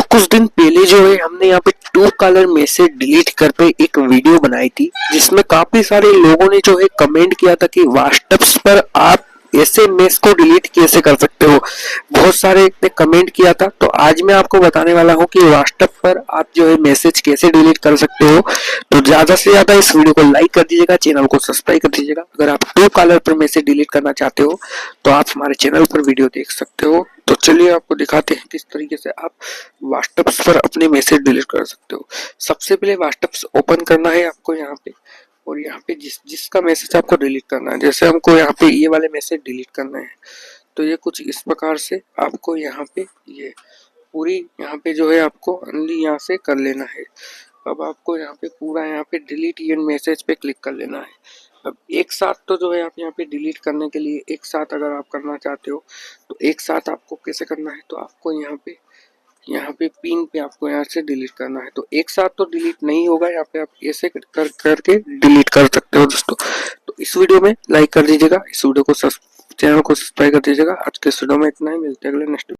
दोस्तों कुछ दिन पहले जो है हमने यहाँ पे टू कॉलर मैसेज डिलीट कर पे एक वीडियो बनाई थी, जिसमें काफी सारे लोगों ने जो है कमेंट किया था कि व्हाट्सएप पर आप ऐसे मैसेज को डिलीट कैसे कर सकते हो। बहुत सारे ने कमेंट किया था, तो आज मैं आपको बताने वाला हूँ कि व्हाट्सएप पर आप जो है मैसेज कैसे डिलीट कर सकते हो। तो ज्यादा से ज्यादा इस वीडियो को लाइक कर दीजिएगा, चैनल को सब्सक्राइब कर दीजिएगा। अगर आप टू कॉलर पर मैसेज डिलीट करना चाहते हो तो आप हमारे चैनल पर वीडियो देख सकते हो। तो चलिए आपको दिखाते हैं किस तरीके से आप व्हाट्सएप पर अपने मैसेज डिलीट कर सकते हो। सबसे पहले व्हाट्सएप ओपन करना है आपको यहाँ पे, और यहाँ पे जिसका मैसेज आपको डिलीट करना है, जैसे हमको यहाँ पे ये वाले मैसेज डिलीट करना है तो ये कुछ इस प्रकार से आपको यहाँ पे ये पूरी यहाँ पे जो है आपको ओनली यहाँ से कर लेना है। अब आपको यहाँ पे पूरा यहाँ पे डिलीट एंड मैसेज पे क्लिक कर लेना है। अब एक साथ तो जो है आप यहाँ पे डिलीट करने के लिए एक साथ अगर आप करना चाहते हो तो एक साथ आपको कैसे करना है, तो आपको यहाँ पे पिन पे आपको यहाँ से डिलीट करना है। तो एक साथ तो डिलीट नहीं होगा, यहाँ पे आप ऐसे करके डिलीट कर सकते हो दोस्तों। तो इस वीडियो में लाइक कर दीजिएगा, इस वीडियो को चैनल को सब्सक्राइब कर दीजिएगा। आज के वीडियो में इतना ही, मिलते हैं अगले नेक्स्ट